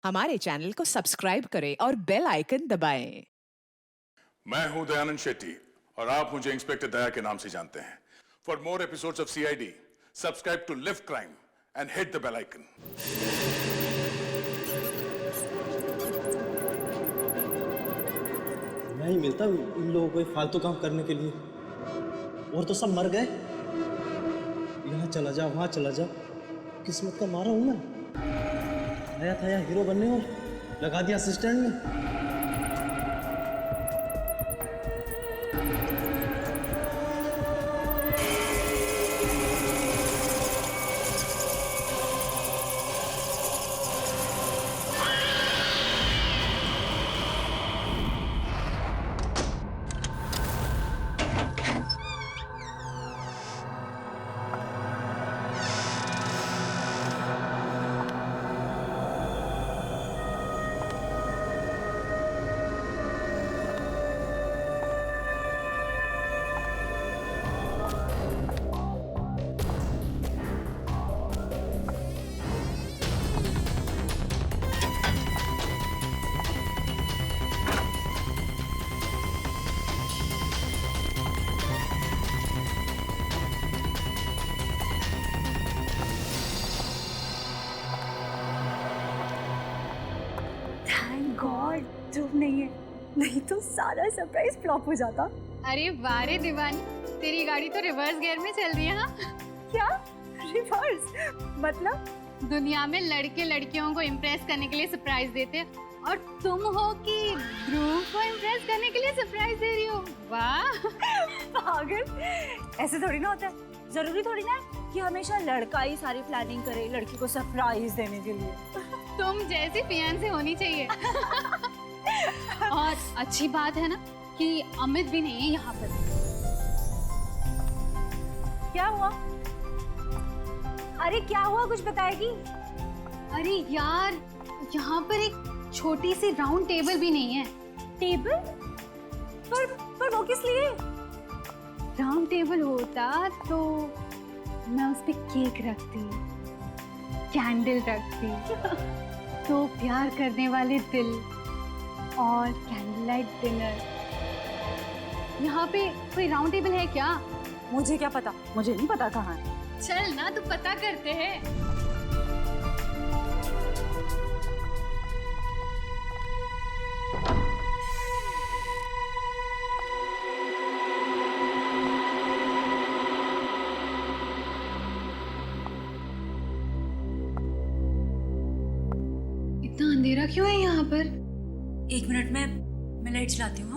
हमारे चैनल को सब्सक्राइब करें और बेल आइकन दबाएं। मैं हूं दयानंद शेट्टी और आप मुझे इंस्पेक्टर दया के नाम से जानते हैं। For more episodes of CID, subscribe to live crime and hit the bell icon. नहीं मिलता इन लोगों को फालतू काम करने के लिए। और तो सब मर गए। यहाँ चला जा, वहाँ चला जा, किस्मत का मारा हूं मैं। आया था यहाँ हीरो बनने और लगा दिया असिस्टेंट में। गॉड धूप नहीं है, नहीं तो सारा सरप्राइज फ्लॉप हो जाता। अरे वारे दीवानी, तेरी गाड़ी तो रिवर्स गियर में चल रही है। हाँ, क्या रिवर्स? मतलब दुनिया में लड़के लड़कियों को इम्प्रेस करने के लिए सरप्राइज देते हैं और तुम हो कि ध्रुव को इम्प्रेस करने के लिए सरप्राइज दे रही हो। वाह पागल, ऐसे थोड़ी ना होता है। जरूरी थोड़ी ना है कि हमेशा लड़का ही सारी प्लानिंग करे लड़की को सरप्राइज देने के लिए। तुम जैसी फियांसे होनी चाहिए। और अच्छी बात है ना कि अमित भी नहीं है यहाँ पर। क्या हुआ? अरे क्या हुआ, कुछ बताएगी? अरे यार, यहाँ पर एक छोटी सी राउंड टेबल भी नहीं है। टेबल? पर वो किस लिए? राउंड टेबल होता तो मैं उस पे केक रखती, कैंडल रखती, तो प्यार करने वाले दिल और कैंडल लाइट डिनर। यहाँ पे कोई राउंड टेबल है क्या? मुझे क्या पता, मुझे नहीं पता कहाँ है। चल ना, तो पता करते हैं। इतना अंधेरा क्यों है यहाँ पर? 1 मिनट में मैं लाइट चलाती हूँ।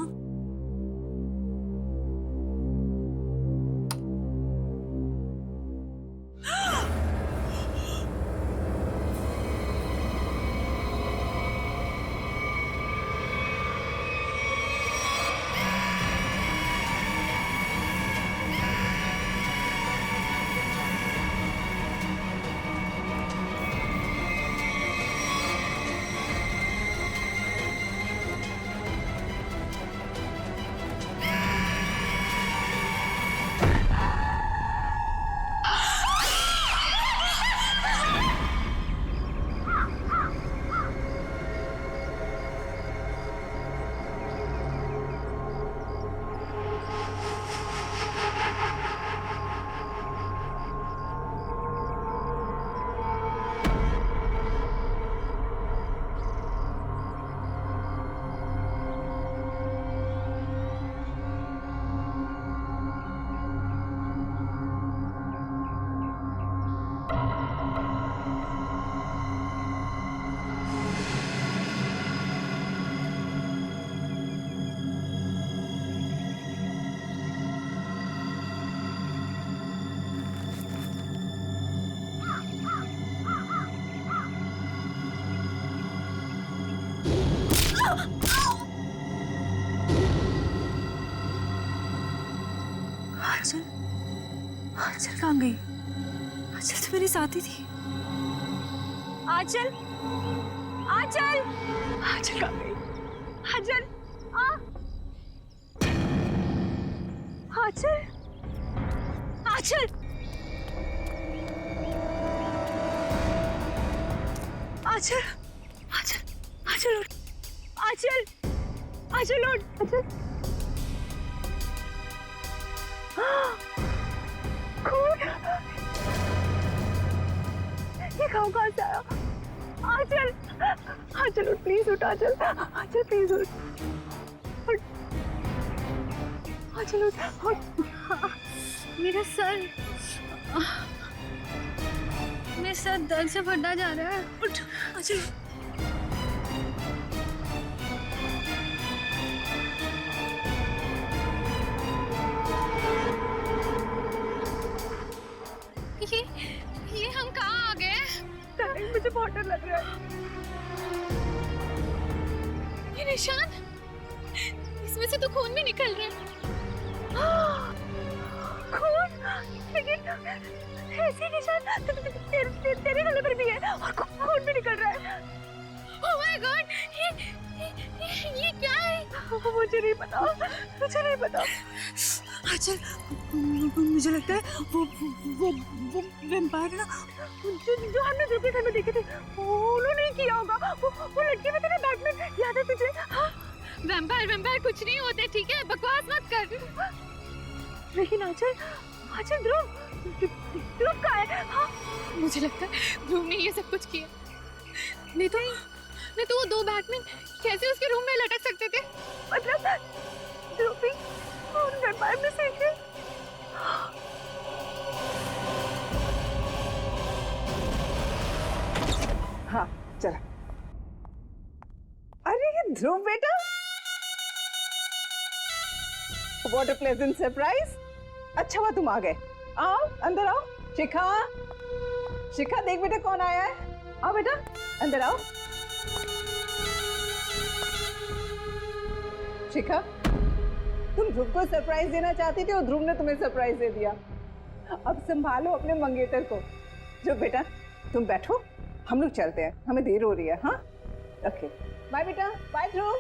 हाँ, आंचल, आंचल कहाँ गई? आंचल तो मेरे साथ ही थी। आंचल, आंचल, आंचल कहाँ गई? आंचल, आंचल, आंचल, आंचल, आंचल उठ, आंचल, आंचल उठ, आंचल। खून, ये घाव कहाँ से आया? आंचल, आंचल उठ, प्लीज उठ, आंचल, आंचल प्लीज उठ, उठ, आंचल उठ, उठ। मेरा सर दर्द से फटा जा रहा है। उठ, आंचल। ये हम कहाँ आ गए? मुझे बहुत डर लग रहा है। ये निशान, इसमें से तो खून भी निकल रहा है। खून, लेकिन ऐसे निशान तेरे गले पर भी है और खून भी निकल रहा है। ओह माय गॉड, ये क्या है? मुझे नहीं पता, मुझे नहीं पता। अच्छा, मुझे लगता है वो वैम्पायर ना, जो हमने ध्रुव के घर में देखे थे, उन्होंने ही किया होगा। वो लड़की में थे ना बैटमैन, याद है तुझे? हाँ? वैम्पायर कुछ नहीं होते, ठीक है? बकवास मत कर। लेकिन आंचल ध्रुव का है। हाँ? मुझे लगता है ध्रुव ने ये सब कुछ किया। नहीं तो वो दो बैटमैन कैसे उसके रूम में लटक सकते थे? मतलब ध्रुव भी उन वैम्पायर में से एक है। हाँ चल। अरे ये ध्रुव बेटा, व्हाट अ प्लेजेंट सरप्राइज। अच्छा हुआ तुम आ गए। आओ अंदर आओ। शिखा देख बेटा कौन आया है। आओ बेटा अंदर आओ। शिखा, तुम ध्रुव को सरप्राइज देना चाहती थी और ध्रुव ने तुम्हें सरप्राइज दे दिया। अब संभालो अपने मंगेतर को। जो बेटा तुम बैठो, हम लोग चलते हैं, हमें देर हो रही है। हाँ ओके, बाय बेटा, बाय ध्रुव।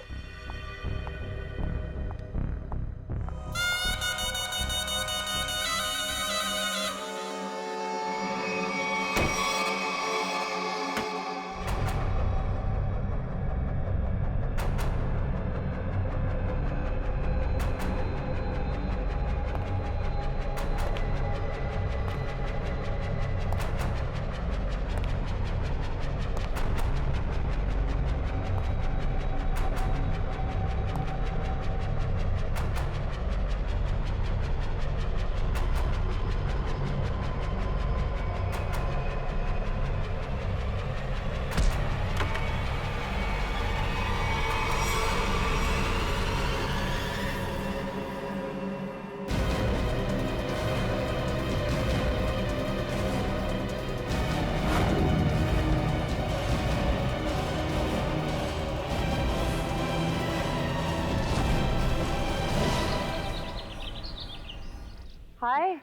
हाय।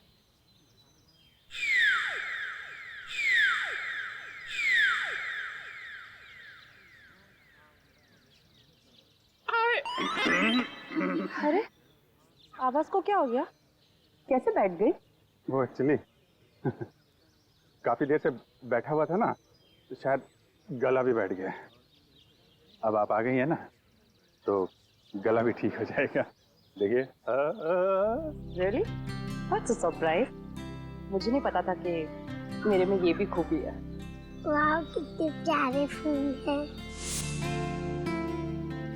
अरे आवाज को क्या हो गया? कैसे बैठ गई? वो एक्चुअली काफी देर से बैठा हुआ था ना, तो शायद गला भी बैठ गया। अब आप आ गई है ना, तो गला भी ठीक हो जाएगा। देखिए। Really? What's a surprise? मुझे नहीं पता था कि मेरे में ये भी खूबी है। वाह कितने प्यारे फूल हैं।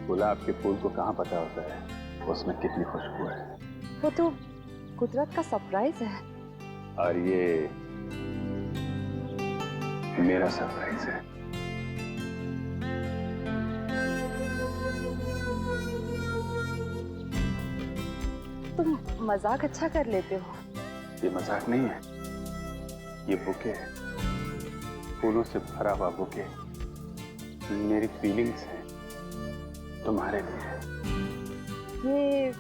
गुलाब के फूल को कहाँ पता होता है उसमें कितनी खुशबू है। वो तो कुदरत का सरप्राइज है। और ये मेरा सरप्राइज है। तुम मजाक अच्छा कर लेते हो। ये मजाक नहीं है, ये बुके है, फूलों से भरा हुआ बुके मेरी फीलिंग्स है तुम्हारे लिए। ये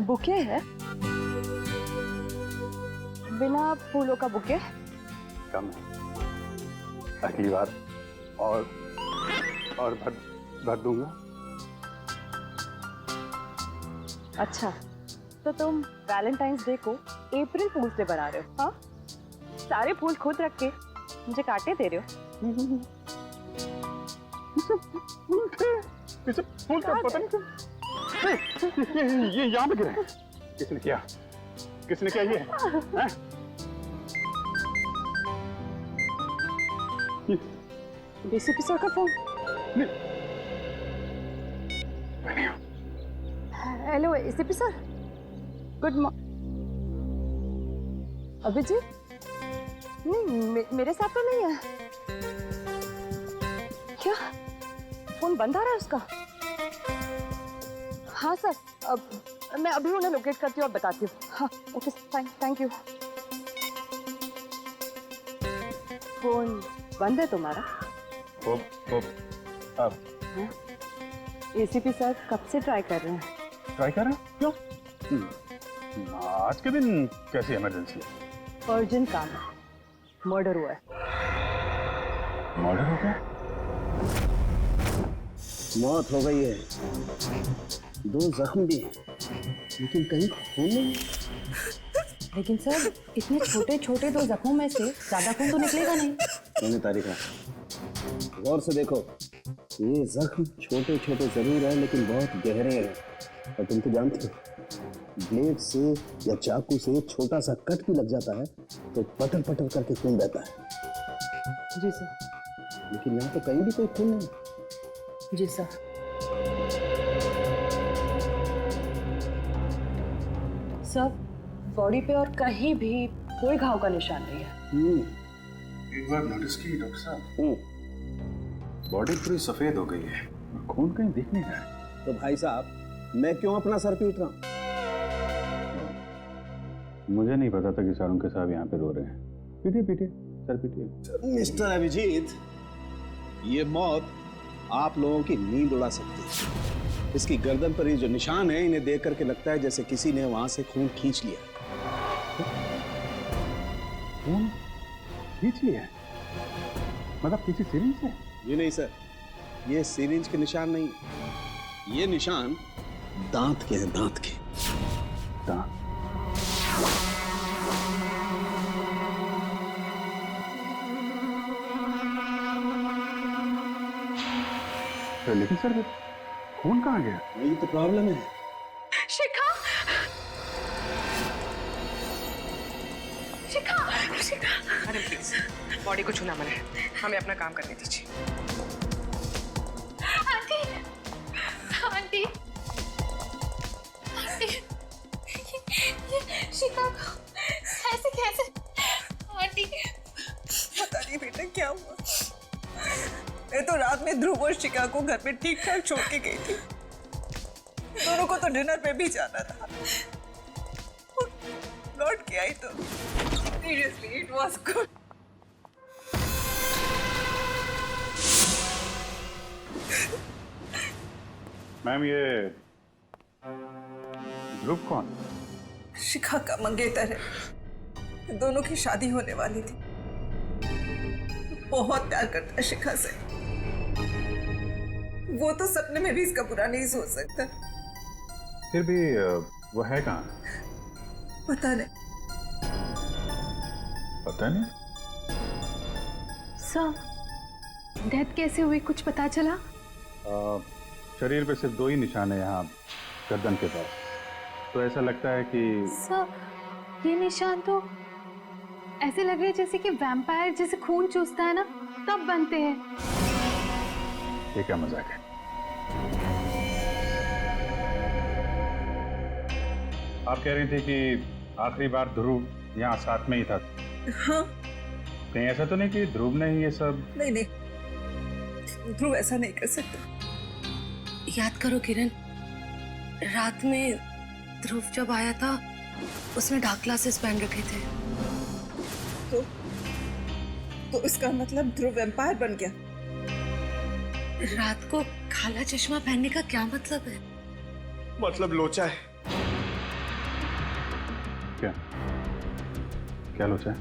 बुके है? बिना फूलों का बुके? कम है, अगली बार और भर दूंगा। अच्छा, तो तुम वैलेंटाइंस डे को अप्रैल फूल्स डे बना रहे हो? हाँ, सारे फूल खुद रख के मुझे काटे दे रहे हो। पीछे फूल का पता नहीं क्यों ये यहाँ पे गिरे। किसने किया ये हैं? डीसीपी सर का फोन। Hello ACP sir, good morning. Abhijeet नहीं, मेरे साथ तो नहीं है। क्या फोन बंद आ रहा है उसका? हाँ सर, अब मैं अभी उन्हें लोकेट करती हूँ और बताती हूँ। हाँ okay fine, thank you. Phone बंद है तुम्हारा? एसीपी सर कब से ट्राई कर रहे हैं? ट्राई कर रहे हैं? क्यों? आज के दिन कैसी इमरजेंसी है? अर्जेंट काम है, मर्डर हुआ है। मर्डर हो गया? मौत हो गई है, 2 जख्म भी हैं, लेकिन कहीं खून नहीं। लेकिन सर इतने छोटे छोटे 2 जख्मों में से ज्यादा खून तो निकलेगा नहीं। मैंने तारीख है, गौर से देखो, ये जख्म छोटे छोटे जरूर है लेकिन बहुत गहरे हैं। और तुम तो जानते हो, ब्लेड से या चाकू से छोटा सा कट भी लग जाता है तो पटर पटर करके खून बहता है। जी सर। लेकिन यहाँ तो कहीं भी कोई खून नहीं। जी सर। सर बॉडी पे और कहीं भी कोई घाव का निशान नहीं है। एक बार नोटिस की डॉक्टर साहब, बॉडी पूरी सफेद हो गई है, खून कहीं दिख नहीं रहा है। तो भाई साहब, मैं क्यों अपना सर पीट रहा हूँ? मुझे नहीं पता था कि शाहरुख साहब यहाँ पे रो रहे हैं। पीटिए पीटिए, सर पीटिए। मिस्टर अभिजीत, ये मौत आप लोगों की नींद उड़ा सकती है। इसकी गर्दन पर ये जो निशान है, इन्हें देख करके लगता है जैसे किसी ने वहां से खून खींच लिया। खून खींच लिया है? मतलब किसी सिरिंज से? ये नहीं सर, ये सिरिंज के निशान नहीं, ये निशान दांत के हैं, दांत के। दांत? लेकिन सर खून कहाँ गया? यही तो प्रॉब्लम है। शिखा, शिखा, शिखा। मैडम प्लीज, बॉडी को छूना मना है, हमें अपना काम करने दीजिए। आंटी, आंटी, आंटी, ये शिखा को ऐसे कैसे? आंटी, पता नहीं बेटा क्या हुआ। मैं तो रात में ध्रुव और शिखा को घर पे ठीक ठाक छोड़ के गई थी। दोनों को तो डिनर पे भी जाना था। लौट के आई तो seriously it was good. Ma'am, ये ध्रुव कौन? शिखा का मंगेतर है, दोनों की शादी होने वाली थी। बहुत प्यार करता है शिखा से। वो तो सपने में भी इसका बुरा नहीं सोच सकता। फिर भी वो है कहाँ? पता नहीं। पता नहीं? सर, डेथ कैसे हुई, कुछ पता चला? शरीर पे सिर्फ 2 ही निशान है यहाँ गर्दन के पास। तो ऐसा लगता है कि सर, ये निशान तो ऐसे लग रहे हैं जैसे कि वैम्पायर जैसे खून चूसता है ना, तब बनते हैं। ये क्या मजाक है? आप कह रही थी कि आखिरी बार ध्रुव यहाँ साथ में ही था। हाँ। कहीं ऐसा तो नहीं कि ध्रुव ने ही ये सब? नहीं नहीं, ध्रुव ऐसा नहीं कर सकता। याद करो किरण, रात में ध्रुव जब आया था उसने डार्क ग्लासेस पहन रखे थे। तो इसका मतलब ध्रुव वैम्पायर बन गया। रात को काला चश्मा पहनने का क्या मतलब है? मतलब लोचा है। क्या क्या लोचा है?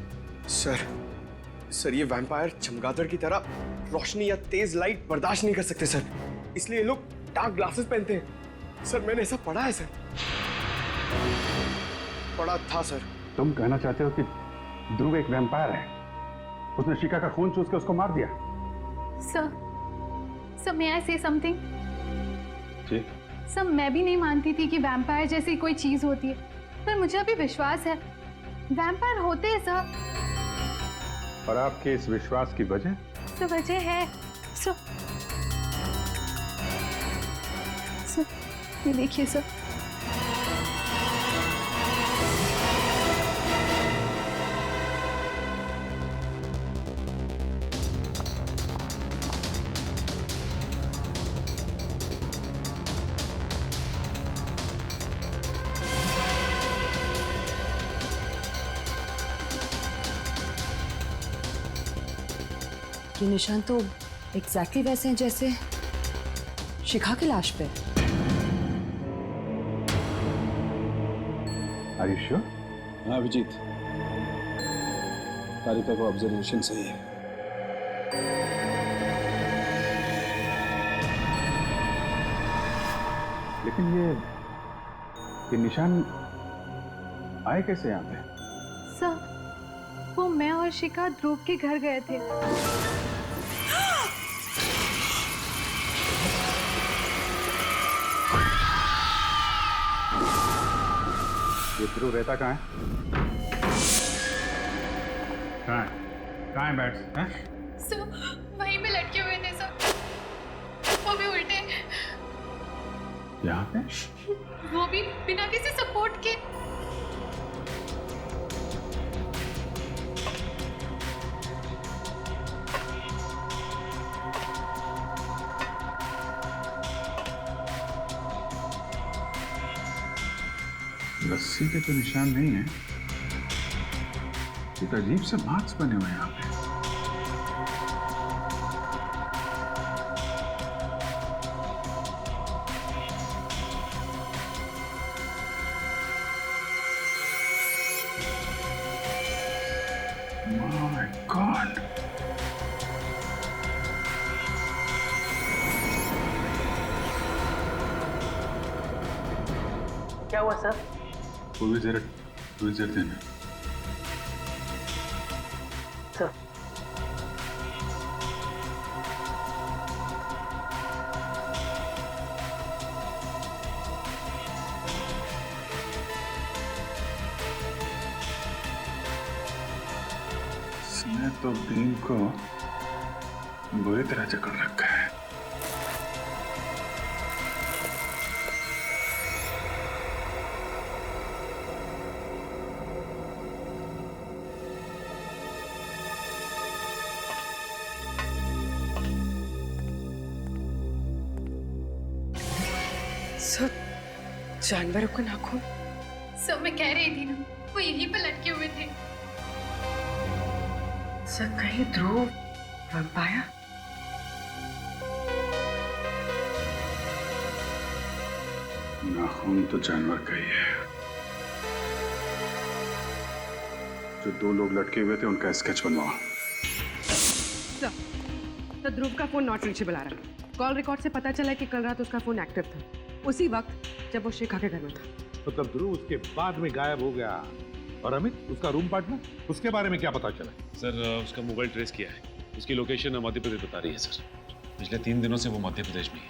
सर ये वैम्पायर चमगादड़ की तरह रोशनी या तेज लाइट बर्दाश्त नहीं कर सकते सर, इसलिए ये लोग डार्क ग्लासेस पहनते हैं। सर मैंने ऐसा पढ़ा है सर, पढ़ा था सर। तुम कहना चाहते हो कि ध्रुव एक वैम्पायर है? उसने शिखा का खून चूस के उसको मार दिया? सब may I say something? जी सब मैं भी नहीं मानती थी कि वैम्पायर जैसी कोई चीज होती है, पर मुझे अभी विश्वास है वैम्पायर होते हैं सर। और आपके इस विश्वास की वजह? तो वजह है सर, ये देखिए सर। ये निशान तो एग्जैक्टली वैसे हैं जैसे शिखा की लाश पे। Are you sure? हाँ अभिजीत, तारिका को ऑब्जर्वेशन सही है। लेकिन ये निशान आए कैसे यहाँ पे? सर वो मैं और शिखा ध्रुव के घर गए थे। ये ध्रुव रहता कहाँ है? कहाँ है बैट्स? हैं? सर वहीं पे लटके हुए थे सर, वो भी उल्टे, यहाँ पे? वो भी बिना किसी सपोर्ट के। रस्सी के तो निशान नहीं है, ये तो अजीब से मार्क्स बने हुए हैं यहाँ पे। My God! क्या हुआ सर? कोई जरा देना। सर इसने तो भीम को बुरी तरह जकड़ रखा है। सर जानवरों का नाखून। सर मैं कह रही थी ना, वो यहीं पे लटके हुए थे। सर कहीं ध्रुव वैम्पायर? नाखून तो जानवर का ही है। जो दो लोग लटके हुए थे उनका स्केच बनवाओ। तो ध्रुव का फोन नॉट रीचेबल आ रहा है। कॉल रिकॉर्ड से पता चला कि कल रात उसका फोन एक्टिव था, उसी वक्त जब वो शिखा के घर में था। मतलब ध्रुव उसके बाद में गायब हो गया। और अमित उसका रूम पार्टनर, उसके बारे में क्या पता चला? सर उसका मोबाइल ट्रेस किया है, उसकी लोकेशन मध्य प्रदेश बता रही है सर। पिछले 3 दिनों से वो मध्य प्रदेश में है।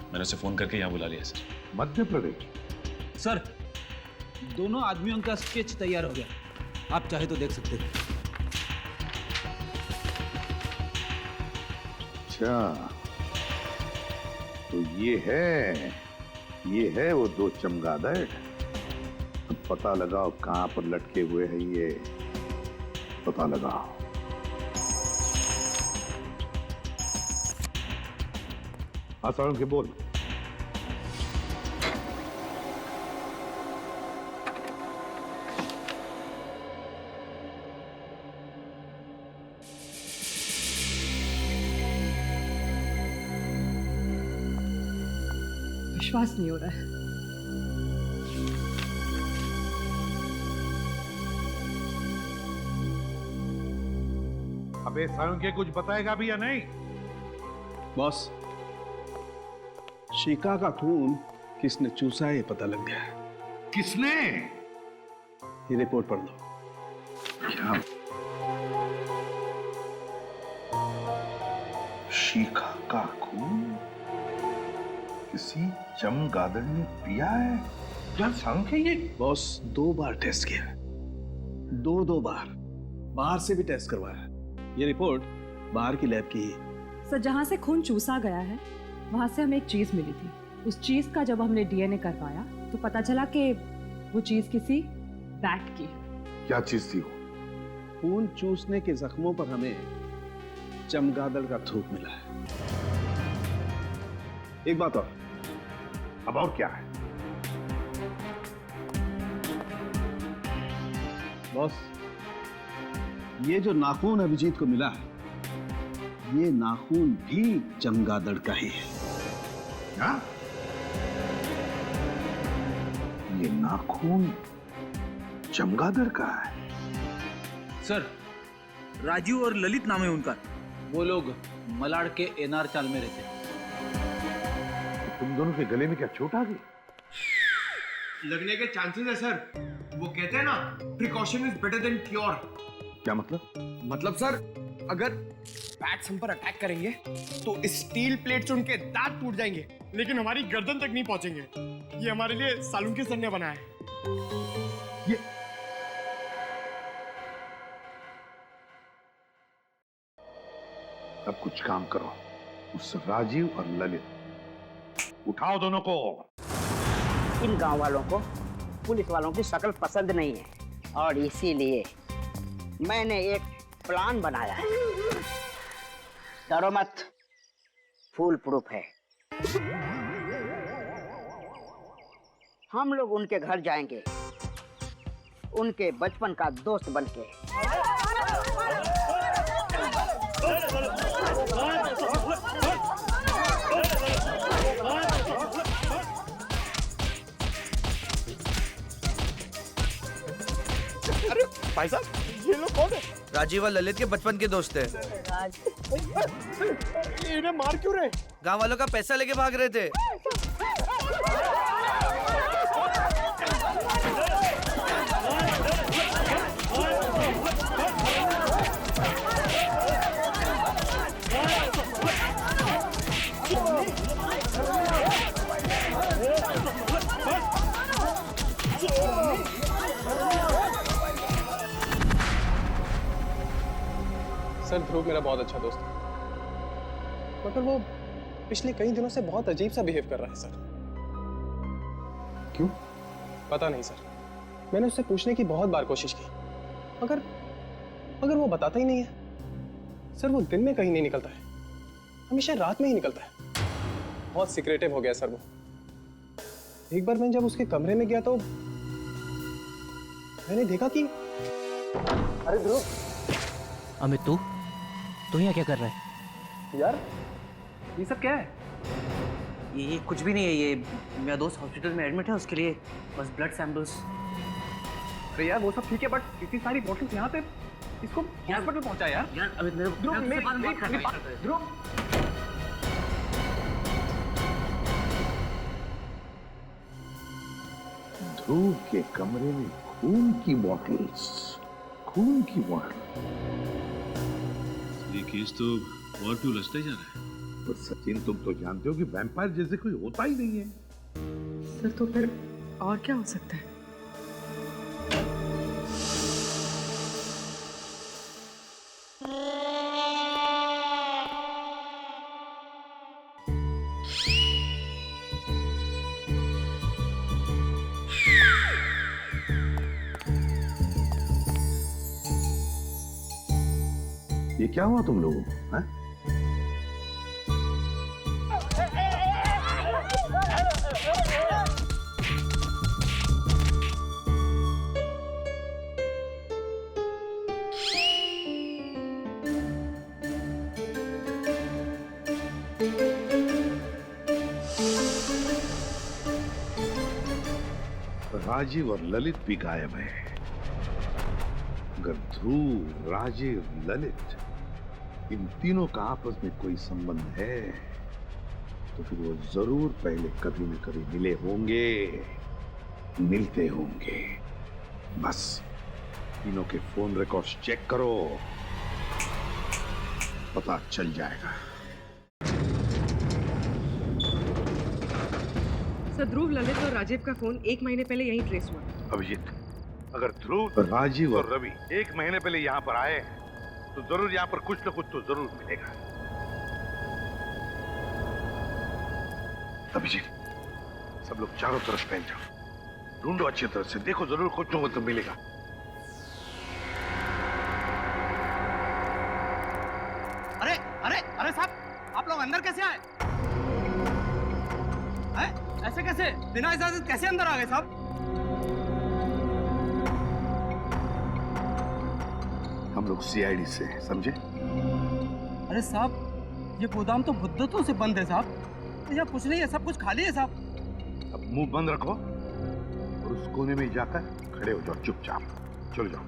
मैंने उसे फोन करके यहाँ बुला लिया सर। मध्य प्रदेश? सर दोनों आदमियों का स्केच तैयार हो गया, आप चाहे तो देख सकते हैं। अच्छा तो ये है वो दो चमगादड़। अब पता लगाओ कहां पर लटके हुए हैं ये, पता लगाओ। हाँ सारुण के बोल। विश्वास नहीं हो रहा है। अबे सारुण के कुछ बताएगा भी या नहीं? बॉस, शिखा का खून किसने चूसा है ये पता लग गया है। किसने? ये रिपोर्ट पढ़ लो। क्या? शिखा का खून? किसी चमगादड़ ने पिया है? क्या शंख है ये? बॉस 2 बार टेस्ट किया, 2 बार बाहर से भी टेस्ट करवाया। ये रिपोर्ट बाहर की लैब की है। सर, जहाँ से खून चूसा गया है वहाँ से हमें एक चीज मिली थी। उस चीज का जब हमने डीएनए करवाया तो पता चला कि वो चीज किसी बैट की है। क्या चीज थी वो? खून चूसने के जख्मों पर हमें चमगादड़ का थूक मिला है। एक बात और, अब और क्या है? बॉस, ये जो नाखून अभिजीत को मिला है, ये नाखून भी चमगादड़ का ही है। क्या? ये नाखून चमगादड़ का है? सर, राजू और ललित नाम है उनका। वो लोग मलाड के एनआर चाल में रहते। तुम दोनों के गले में क्या चोट आ गई? लगने के चांसेस है सर। वो कहते हैं ना, precaution is better than cure. क्या मतलब? मतलब सर, अगर बैट्स हम पर अटैक करेंगे तो स्टील प्लेट से उनके दांत टूट जाएंगे, लेकिन हमारी गर्दन तक नहीं पहुंचेंगे। ये हमारे लिए सालुंके सर ने बनाया है। ये अब कुछ काम करो, उस राजीव और ललित उठाओ दोनों को। इन गांव वालों को पुलिस वालों की शक्ल पसंद नहीं है और इसीलिए मैंने एक प्लान बनाया है। डरो मत, फुल प्रूफ है। हम लोग उनके घर जाएंगे, उनके बचपन का दोस्त बनके। अरे भाई साहब, ये लोग कौन है? राजीव और ललित के बचपन के दोस्त हैं। इन्हें मार क्यों रहे? गांव वालों का पैसा लेके भाग रहे थे। सर, ध्रुव मेरा बहुत अच्छा दोस्त है, मगर वो पिछले कई दिनों से बहुत अजीब सा बिहेव कर रहा है सर। क्यों? पता नहीं सर, मैंने उससे पूछने की बहुत बार कोशिश की, मगर वो बताता ही नहीं है। सर, वो दिन में कहीं नहीं निकलता है, हमेशा रात में ही निकलता है। बहुत सीक्रेटिव हो गया सर वो। एक बार मैं जब उसके कमरे में गया तो मैंने देखा कि अरे ध्रुव। अमित, तू यहाँ क्या कर रहा है? यार, ये सब क्या है? ये कुछ भी नहीं है। ये मेरा दोस्त हॉस्पिटल में एडमिट है, उसके लिए बस ब्लड सैंपल्स। अरे यार, वो सब ठीक है, बट इतनी सारी बॉटल्स यहाँ पे, इसको हॉस्पिटल पहुंचा यार। यार अमित, मेरे ध्रुव, ध्रुव, ध्रुव के कमरे में खून की बॉटल्स, खून की बॉटल। ये केस तो और क्यों उलझता ही जा रहा है। पर सचिन, तुम तो जानते हो कि वैम्पायर जैसे कोई होता ही नहीं है। सर, तो फिर और क्या हो सकता है? ये क्या हुआ तुम लोगों को? हैं? राजीव और ललित भी गायब है। अगर ध्रुव, राजीव, ललित, इन तीनों का आपस में कोई संबंध है तो फिर वो जरूर पहले कभी न कभी मिले होंगे, मिलते होंगे। बस तीनों के फोन रिकॉर्ड्स चेक करो, पता चल जाएगा। सर ध्रुव, ललित और राजीव का फोन 1 महीने पहले यहीं ट्रेस हुआ। अभिजीत, अगर ध्रुव, राजीव और रवि 1 महीने पहले यहाँ पर आए हैं तो जरूर यहाँ पर कुछ न कुछ तो जरूर मिलेगा। अभिजीत, सब लोग चारों तरफ फैल जाओ, ढूंढो अच्छी तरह से, देखो जरूर कुछ न कुछ तो मिलेगा। अरे अरे अरे साहब, आप लोग अंदर कैसे आए? ऐसे कैसे, बिना इजाजत कैसे अंदर आ गए साहब? हम लोग सीआईडी से हैं, समझे? अरे साहब, ये गोदाम तो मुद्दतों से बंद है साहब, यहाँ कुछ नहीं है, सब कुछ खाली है साहब। अब मुंह बंद रखो और उस कोने में जाकर खड़े हो जाओ चुपचाप, चलो जाओ।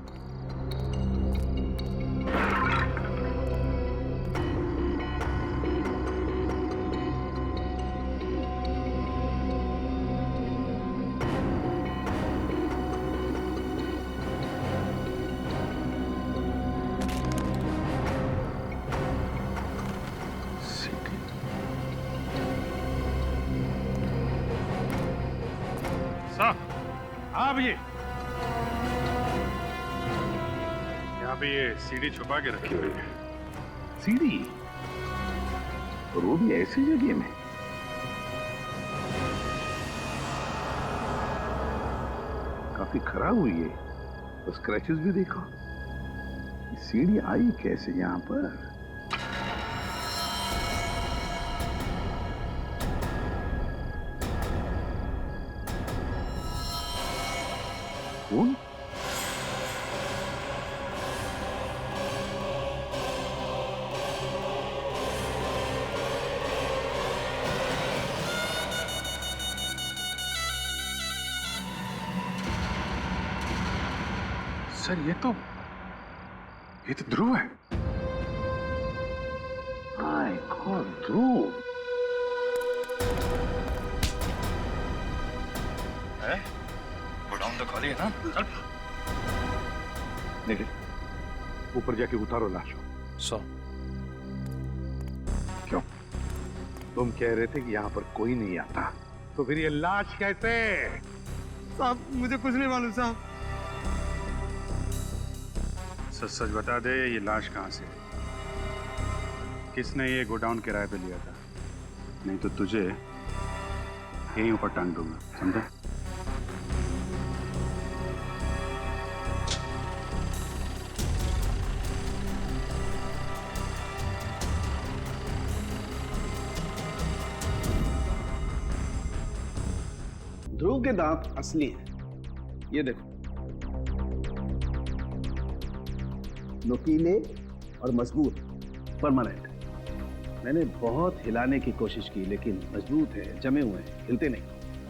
अब ये यहाँ पे ये सीडी छुपा के रखी हुई है। सीडी? और वो भी ऐसी जगह में? काफी खराब हुई है, तो स्क्रैचेस भी देखो। सीडी आई कैसे यहाँ पर? कौन? सर ये तो ध्रुव है। माय गॉड, ध्रुव है? गोडाउन तो खाली है ना? चल। निखिल, ऊपर जाके उतारो लाश को। सो क्यों? तुम कह रहे थे कि यहाँ पर कोई नहीं आता, तो फिर ये लाश कैसे? साहब मुझे कुछ नहीं मालूम साहब। सच सच बता दे, ये लाश कहाँ से? किसने ये गोडाउन किराए पे लिया था? नहीं तो तुझे यहीं ऊपर टांग दूंगा, समझा? ध्रुव के दांत असली हैं, ये देखो, नुकीले और मजबूत, परमानेंट। मैंने बहुत हिलाने की कोशिश की लेकिन मजबूत है, जमे हुए हैं, हिलते नहीं।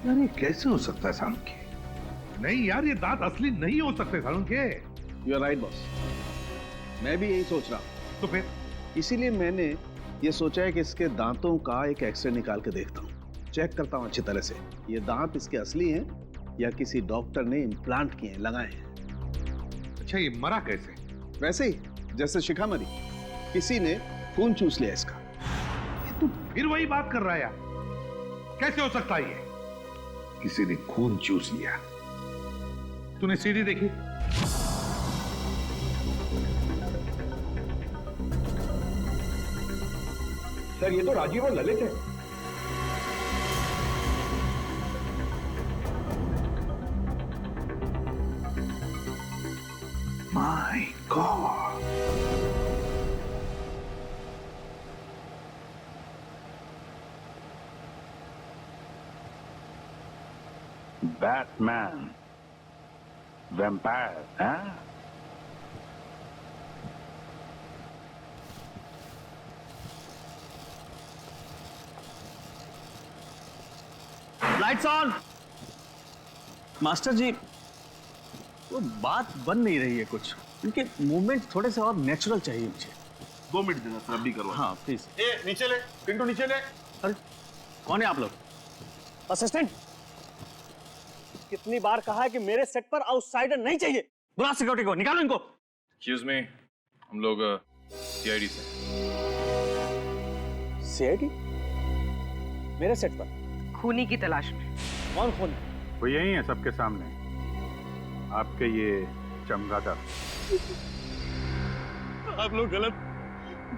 यार ये कैसे हो सकता है सालुंके? नहीं यार, ये दांत असली नहीं हो सकते Salunke. You are right boss, मैं भी यही सोच रहा हूँ। तो फिर इसीलिए मैंने ये सोचा है कि इसके दांतों का एक एक्सरे निकाल के देखता हूँ, चेक करता हूँ अच्छी तरह से ये दांत इसके असली हैं या किसी डॉक्टर ने इम्प्लांट किए हैं, लगाए हैं। अच्छा, ये मरा कैसे? वैसे ही जैसे शिखा मरी, किसी ने खून चूस लिया इसका। तू फिर वही बात कर रहा है यार, कैसे हो सकता है ये? किसी ने खून चूस लिया? तूने सीडी देखी? सर ये तो राजीव और ललित है। My God. Batman. Vampire, huh? Lights on. Master ji, वो बात बन नहीं रही है कुछ, उनके मूवमेंट थोड़े से और नेचुरल चाहिए मुझे। 2 मिनट देना सर, अभी करवा। हाँ प्लीज। नीचे ले, पिंटू नीचे ले। अरे कौन है आप लोग? असिस्टेंट, कितनी बार कहा है कि मेरे सेट पर आउटसाइडर नहीं चाहिए। बुला सिक्योरिटी को, निकालो इनको। एक्सक्यूज मी, हम लोग सीआईडी से। सीआईडी? मेरे सेट पर? खूनी की तलाश में। कौन खून है? वो यही है सबके सामने, आपके ये चमगादड़। आप लोग गलत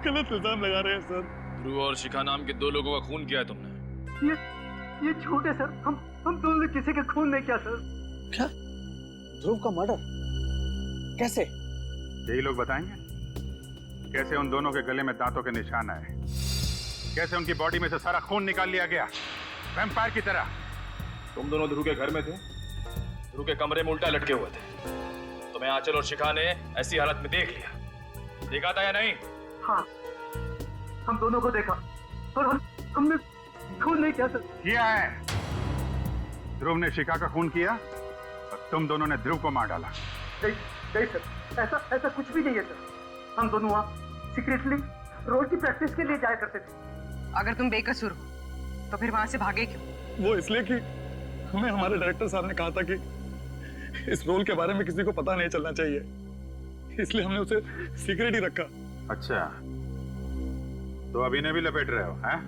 इल्जाम लगा रहे हैं सर। ध्रुव और शिखा नाम के 2 लोगों का खून किया है तुमने। ये झूठ है सर। हम दोनों ने किसी का खून नहीं किया सर। क्या? ध्रुव का मर्डर कैसे? यही लोग बताएंगे कैसे उन दोनों के गले में दांतों के निशान आए, कैसे उनकी बॉडी में से सारा खून निकाल लिया गया वैम्पायर की तरह। तुम दोनों ध्रुव के घर में थे, ध्रुव के कमरे में उल्टा लटके हुए थे। तुम्हें आंचल और शिखा ने ऐसी हालत में देख लिया, देखा था या नहीं? हाँ, हम दोनों को देखा और हमने खून नहीं किया सर। किया है। ध्रुव ने शिखा का खून किया और तुम दोनों ने ध्रुव को मार डाला। नहीं सर, ऐसा कुछ भी नहीं है सर। हम दोनों वहाँ सीक्रेटली रोज की प्रैक्टिस के लिए जाया करते थे। अगर तुम बेकसूर हो तो फिर वहां से भागे क्यों? वो इसलिए कि हमें हमारे डायरेक्टर साहब ने कहा था कि इस रोल के बारे में किसी को पता नहीं चलना चाहिए, इसलिए हमने उसे सीक्रेट ही रखा। अच्छा, तो अभी ने भी लपेट रहे हो हैं?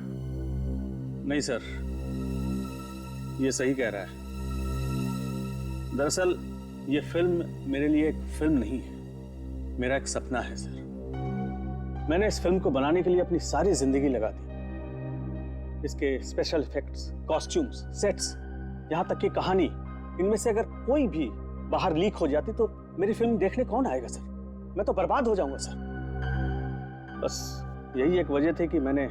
नहीं सर, ये सही कह रहा है। दरअसल ये फिल्म मेरे लिए एक फिल्म नहीं है, मेरा एक सपना है सर। मैंने इस फिल्म को बनाने के लिए अपनी सारी जिंदगी लगा दी। इसके स्पेशल इफेक्ट्स, कॉस्ट्यूम्स, सेट्स, यहाँ तक कि कहानी, इनमें से अगर कोई भी बाहर लीक हो जाती तो मेरी फिल्म देखने कौन आएगा सर? मैं तो बर्बाद हो जाऊंगा सर। बस यही एक वजह थी कि मैंने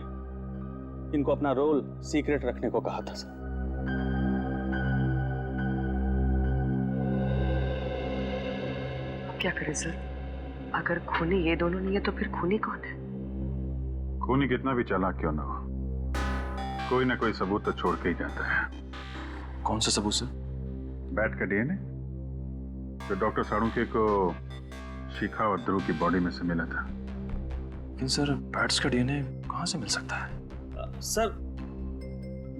इनको अपना रोल सीक्रेट रखने को कहा था सर। क्या करें सर? अगर खूनी ये दोनों नहीं है तो फिर खूनी कौन है? खूनी कितना भी चालाक क्यों ना हो, कोई ना कोई सबूत तो छोड़ के ही जाता है। कौन सा सबूत सर? बैट का डीएनए जो डॉक्टर साळुंखे को शिखा और ध्रुव की बॉडी में से मिला था। लेकिन सर, बैट्स का डीएनए कहाँ से मिल सकता है? सर,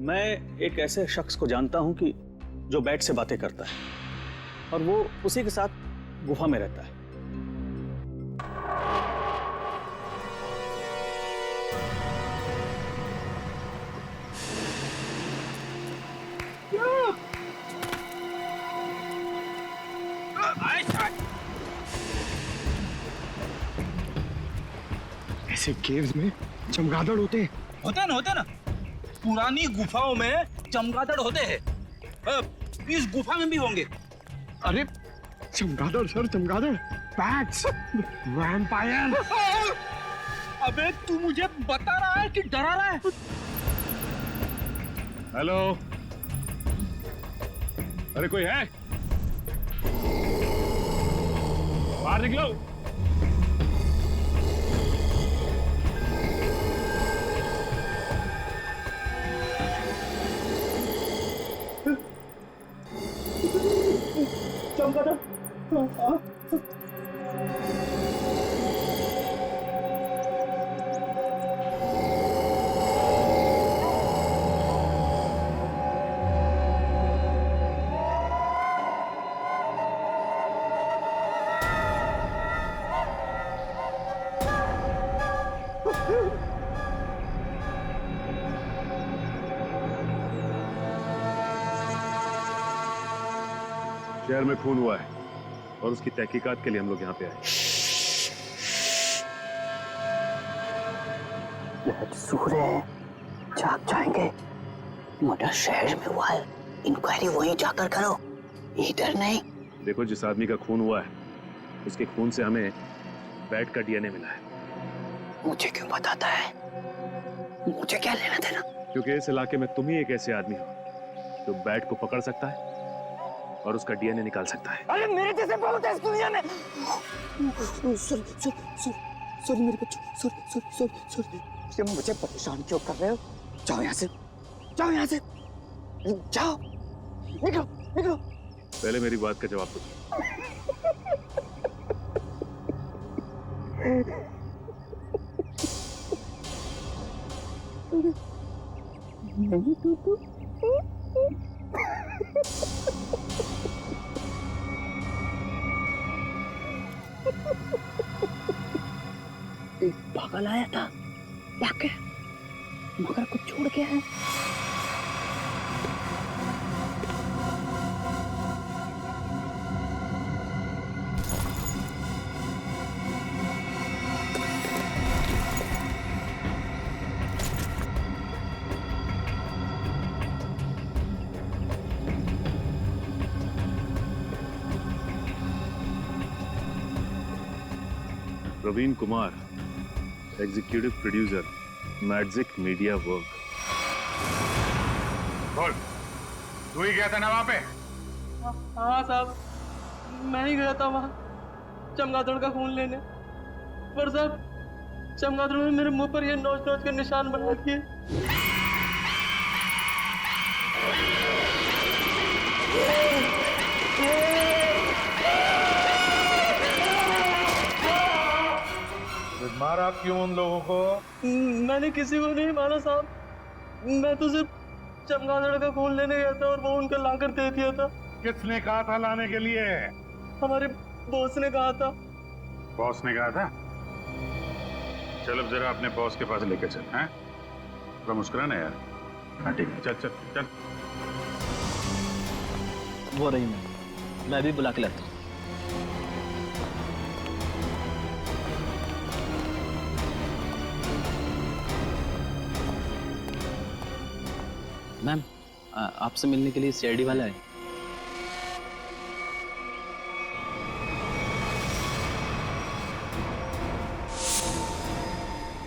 मैं एक ऐसे शख्स को जानता हूं कि जो बैट से बातें करता है और वो उसी के साथ गुफा में रहता है। ऐसे केव्स में चमगादड़ होते ना। पुरानी गुफाओं में चमगादड़ होते हैं। इस गुफा में भी होंगे। अरे चमगादड़ सर, चमगादड़, बैट्स, वैम्पायर। अबे तू मुझे बता रहा है कि डरा रहा है? हेलो, अरे कोई है? बाहर निकलो। चमगादड़। शहर में खून हुआ है और उसकी तहकीकात के लिए हम लोग यहाँ पे आए। सूर्य जाग जाएंगे। मर्डर शहर में हुआ है, इंक्वायरी वहीं जाकर करो, इधर नहीं। देखो, जिस आदमी का खून हुआ है उसके खून से हमें बैट का डीएनए मिला है। मुझे क्यों बताता है? मुझे क्या लेना देना? क्योंकि इस इलाके में तुम ही एक ऐसे आदमी हो जो बैट को पकड़ सकता है और उसका डीएनए निकाल सकता है। अरे मेरे जैसे बहुत है इस दुनिया में। सॉरी मेरे बच्चों, सॉरी। तुम मुझे परेशान क्यों कर रहे हो? जाओ यहाँ से, जाओ, निकलो। पहले मेरी बात का जवाब दो। नहीं टूटू। एक पागल आया था, वाकई, मगर कुछ छोड़ गया है। Praveen Kumar, executive producer, magic media work. बोल, तू ही गया था ना वहां पे? हाँ साहब, मैं ही गया था वहाँ चमगादड़ का खून लेने। पर साहब, चमगादड़ ने मेरे मुंह पर ये नोच नोच के निशान बना दिए। मारा क्यों उन लोगों को? मैंने किसी को नहीं मारा साहब, मैं तो सिर्फ चमगादड़ का खून लेने गया था और वो उनका लाकर दे दिया था। किसने कहा था लाने के लिए? हमारे बॉस ने कहा था। बॉस ने कहा था? चल अब जरा अपने बॉस के पास लेके चल। हैं? थोड़ा मुस्कुराना यार। हाँ ठीक है, चल चल चल। वो रही मैं भी बुला के लाता हूँ। मैम, आपसे मिलने के लिए सीआईडी वाला है।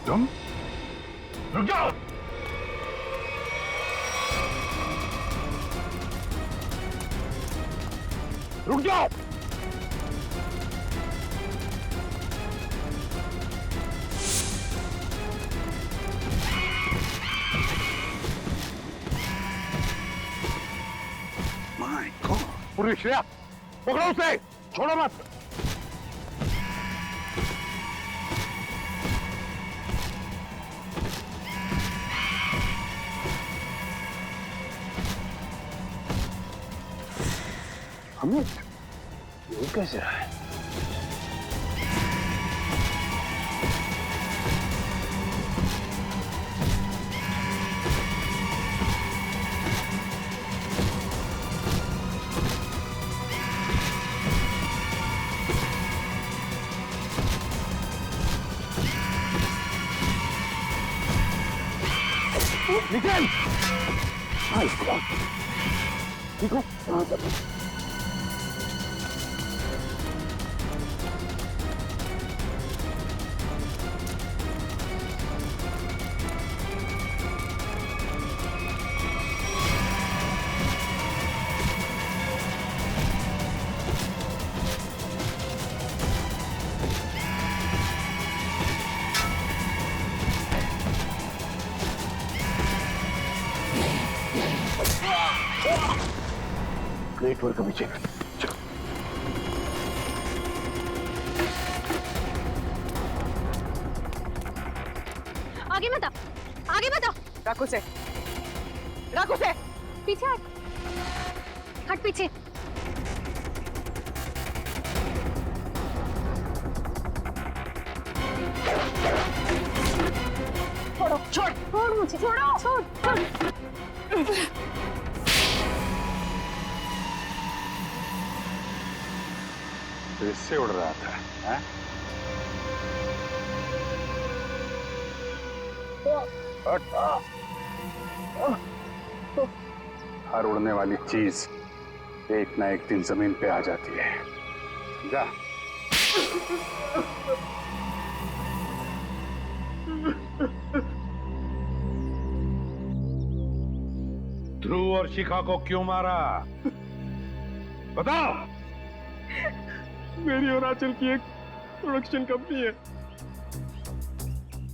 तुम रुक जाओ। रुक जाओ। माय गॉड, पूरी श्रेया पकड़ो उसे, छोड़ो मत। अमित, ये कैसे रहा है? निकल! देखो, ग्रेट वर्क अभिषेक। चलो। आगे मत आओ, आगे मत आओ। रखो से, रखो से। पीछे हट, हट पीछे। छोड़ो, छोड़, छोड़ मुझे, छोड़ो, छोड़, छोड़। तो इससे उड़ रहा था, हैं? हर उड़ने वाली चीज एक ना एक दिन जमीन पे आ जाती है। जा। ध्रुव और शिखा को क्यों मारा? बताओ। मेरी और आंचल की एक प्रोडक्शन कंपनी है।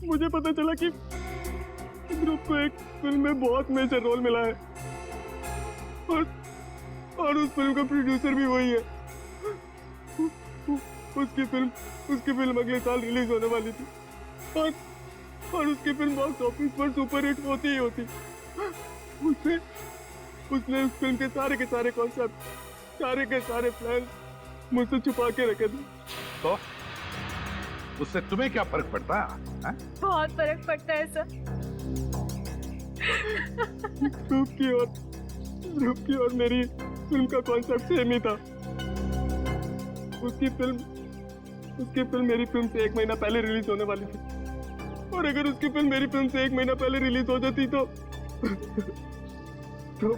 मुझे पता चला कि ध्रुव को एक फिल्म में बहुत मेजर रोल मिला है और उस फिल्म का प्रोड्यूसर भी वही है। उसकी फिल्म अगले साल रिलीज होने वाली थी और उसकी फिल्म बॉक्स ऑफिस पर सुपर हिट होती ही होती। उसने उस फिल्म के सारे कॉन्सेप्ट, सारे के सारे प्लान मुझसे छुपा के रखे थे। तो उससे तुम्हें क्या फर्क पड़ता है? बहुत फर्क पड़ता है सर। ध्रुव की और मेरी फिल्म का कॉन्सेप्ट सेम ही था। उसकी फिल्म मेरी फिल्म से 1 महीना पहले रिलीज होने वाली थी और अगर उसकी फिल्म मेरी फिल्म से 1 महीना पहले रिलीज हो जाती तो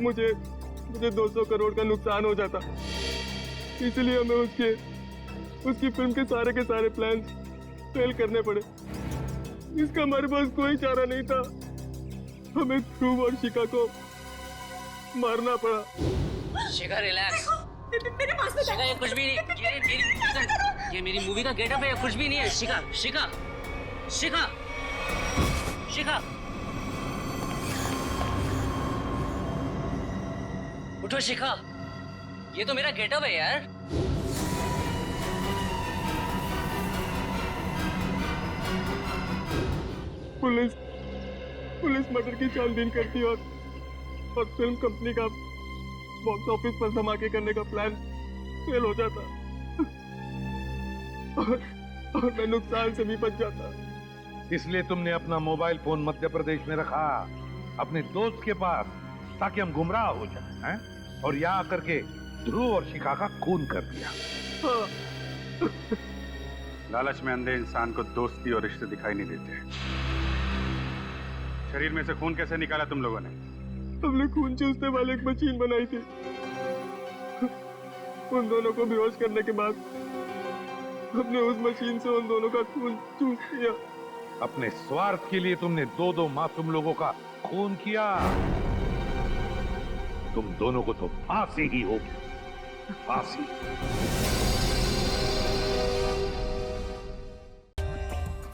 मुझे 200 करोड़ का नुकसान हो जाता। इसलिए मैं उसकी फिल्म के सारे प्लान्स फेल करने पड़े। इसका हमारे पास कोई चारा नहीं था। हमें ध्रुव और शिखा को मारना पड़ा। शिखा रिलैक्स। मेरे पास में शिखा ये कुछ भी नहीं, ये मेरी मूवी का गेटअप है, ये कुछ भी नहीं है। शिखा शिखा शिखा शिखा उठो शिखा, ये तो मेरा गेटअप है यार। पुलिस मर्डर की छानबीन करती और फिल्म कंपनी का बॉक्स ऑफिस पर धमाके करने का प्लान फेल हो जाता और मैं नुकसान से भी बच जाता। इसलिए तुमने अपना मोबाइल फोन मध्य प्रदेश में रखा, अपने दोस्त के पास, ताकि हम गुमराह हो जाएं, हैं? और यहाँ आकर के ध्रुव और शिखा का खून कर दिया। लालच में अंधे इंसान को दोस्ती और रिश्ते दिखाई नहीं देते। शरीर में से खून कैसे निकाला तुम लोगों ने? हमने खून चूसने वाली एक मशीन बनाई थी। उन दोनों को बेहोश करने के बाद हमने उस मशीन से उन दोनों का खून चूस लिया। अपने स्वार्थ के लिए तुमने दो मासूम लोगों का खून किया। तुम दोनों को तो फांसी ही होगी, फांसी।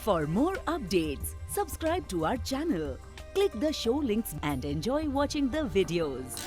For more updates, subscribe to our channel, click the show links and enjoy watching the videos.